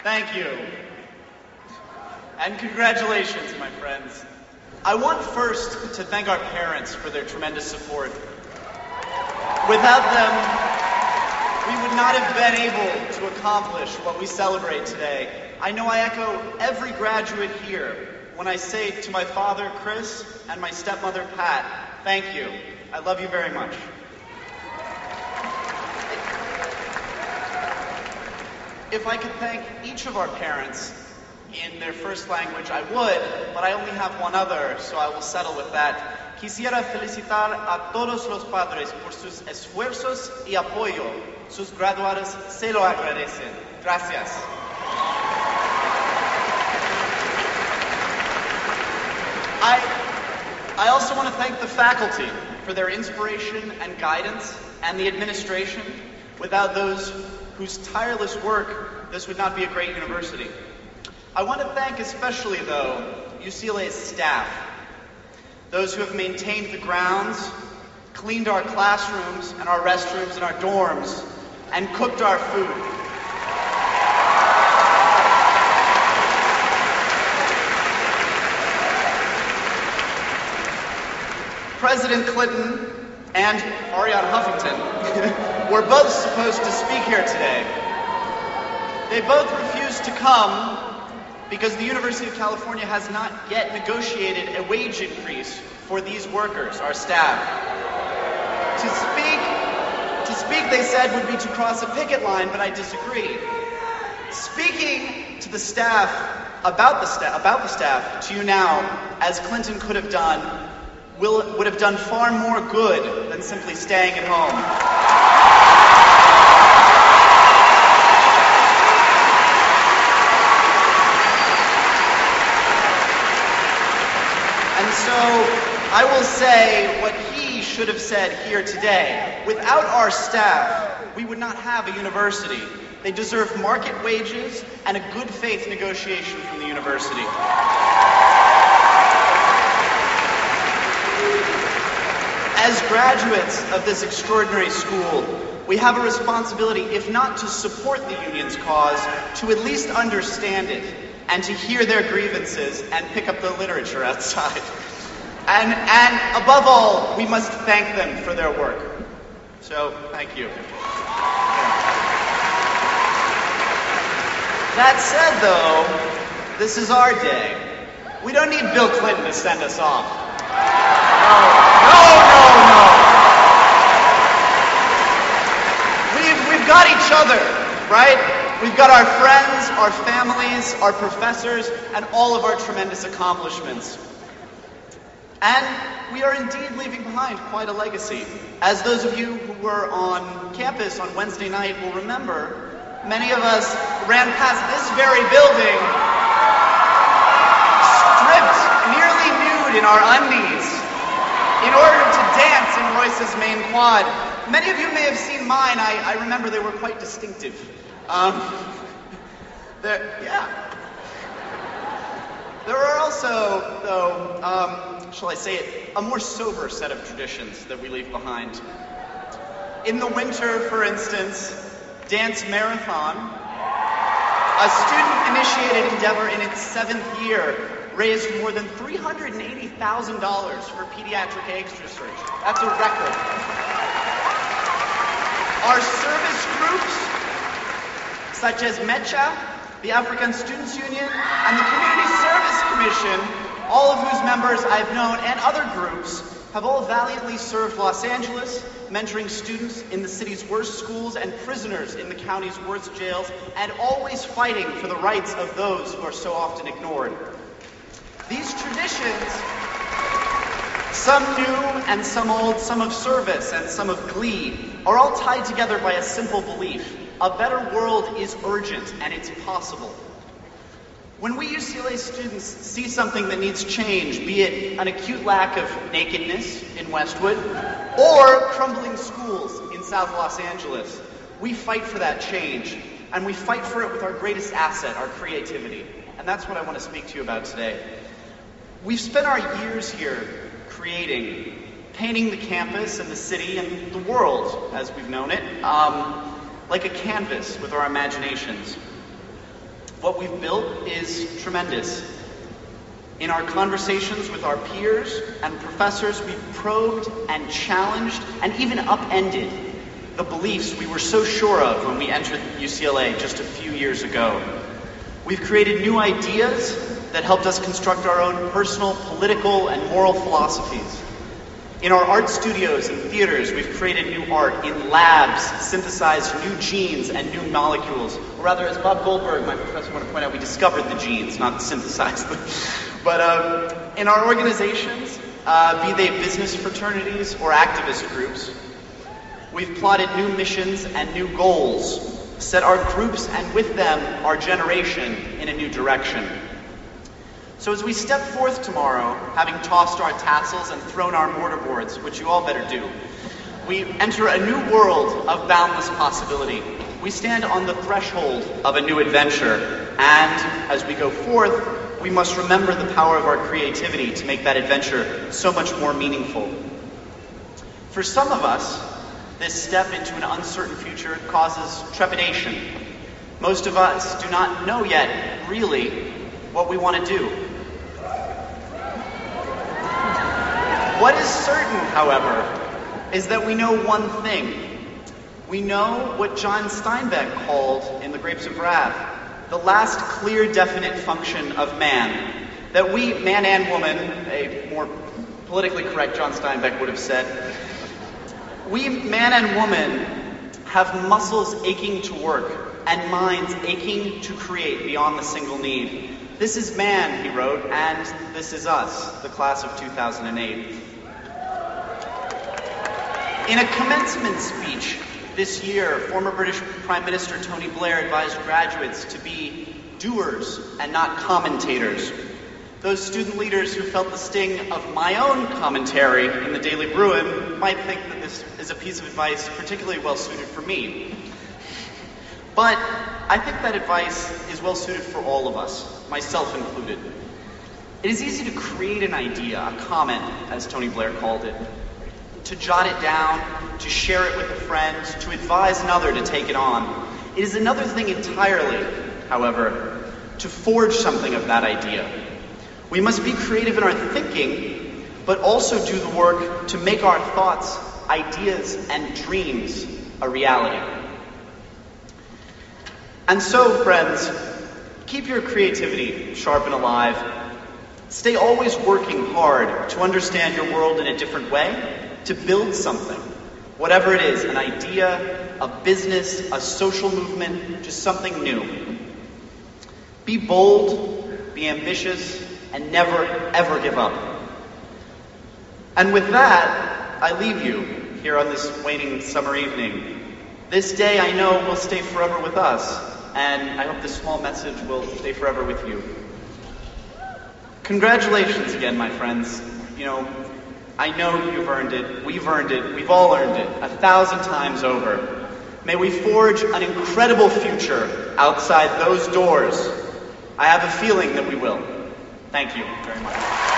Thank you. And congratulations, my friends. I want first to thank our parents for their tremendous support. Without them, we would not have been able to accomplish what we celebrate today. I know I echo every graduate here when I say to my father, Chris, and my stepmother, Pat, thank you. I love you very much. If I could thank each of our parents in their first language, I would, but I only have one other, so I will settle with that. Quisiera felicitar a todos los padres por sus esfuerzos y apoyo. Sus graduados se lo agradecen. Gracias. I also want to thank the faculty for their inspiration and guidance, and the administration. Without those whose tireless work, this would not be a great university. I want to thank especially, though, UCLA's staff, those who have maintained the grounds, cleaned our classrooms and our restrooms and our dorms, and cooked our food. President Clinton and Ariana Huffington were both supposed to speak here today. They both refused to come because the University of California has not yet negotiated a wage increase for these workers, our staff. To speak, they said, would be to cross a picket line, but I disagree. Speaking to the staff, about the staff, to you now, as Clinton could have done, would have done far more good than simply staying at home. And so I will say what he should have said here today. Without our staff, we would not have a university. They deserve market wages and a good faith negotiation from the university. As graduates of this extraordinary school, we have a responsibility, if not to support the union's cause, to at least understand it and to hear their grievances and pick up the literature outside. And above all, we must thank them for their work. So, thank you. That said, though, this is our day. We don't need Bill Clinton to send us off. No. We've got each other, right? We've got our friends, our families, our professors, and all of our tremendous accomplishments. And we are indeed leaving behind quite a legacy. As those of you who were on campus on Wednesday night will remember, many of us ran past this very building, stripped, nearly nude in our undies, in order to dance in Royce's main quad. Many of you may have seen mine. I remember they were quite distinctive. There are also, though, shall I say it, a more sober set of traditions that we leave behind. In the winter, for instance, Dance Marathon, a student-initiated endeavor in its 7th year, raised more than $380,000 for pediatric egg research. That's a record. Our service groups, such as MECHA, the African Students Union, and the Community Service Commission, all of whose members I've known, and other groups, have all valiantly served Los Angeles, mentoring students in the city's worst schools and prisoners in the county's worst jails, and always fighting for the rights of those who are so often ignored. These traditions, some new and some old, some of service and some of glee, are all tied together by a simple belief. A better world is urgent and it's possible. When we UCLA students see something that needs change, be it an acute lack of nakedness in Westwood or crumbling schools in South Los Angeles, we fight for that change, and we fight for it with our greatest asset, our creativity. And that's what I want to speak to you about today. We've spent our years here creating, painting the campus and the city and the world as we've known it, like a canvas with our imaginations. What we've built is tremendous. In our conversations with our peers and professors, we've probed and challenged and even upended the beliefs we were so sure of when we entered UCLA just a few years ago. We've created new ideas that helped us construct our own personal, political, and moral philosophies. In our art studios and theaters, we've created new art. In labs, synthesized new genes and new molecules. Or rather, as Bob Goldberg, my professor, wanted to point out, we discovered the genes, not synthesized them. But in our organizations, be they business fraternities or activist groups, we've plotted new missions and new goals, set our groups and with them our generation in a new direction. So as we step forth tomorrow, having tossed our tassels and thrown our mortarboards, which you all better do, we enter a new world of boundless possibility. We stand on the threshold of a new adventure, and as we go forth, we must remember the power of our creativity to make that adventure so much more meaningful. For some of us, this step into an uncertain future causes trepidation. Most of us do not know yet, really, what we want to do. What is certain, however, is that we know one thing. We know what John Steinbeck called in The Grapes of Wrath, the last clear, definite function of man. That we, man and woman, a more politically correct John Steinbeck would have said, we, man and woman, have muscles aching to work and minds aching to create beyond the single need. This is man, he wrote, and this is us, the class of 2008. In a commencement speech this year, former British Prime Minister Tony Blair advised graduates to be doers and not commentators. Those student leaders who felt the sting of my own commentary in the Daily Bruin might think that this is a piece of advice particularly well suited for me. But I think that advice is well suited for all of us, myself included. It is easy to create an idea, a comment, as Tony Blair called it, to jot it down, to share it with a friend, to advise another to take it on. It is another thing entirely, however, to forge something of that idea. We must be creative in our thinking, but also do the work to make our thoughts, ideas, and dreams a reality. And so, friends, keep your creativity sharp and alive. Stay always working hard to understand your world in a different way, to build something, whatever it is, an idea, a business, a social movement, just something new. Be bold, be ambitious, and never, ever give up. And with that, I leave you here on this waning summer evening. This day I know will stay forever with us, and I hope this small message will stay forever with you. Congratulations again, my friends. You know, I know you've earned it, we've all earned it, 1,000 times over. May we forge an incredible future outside those doors. I have a feeling that we will. Thank you very much.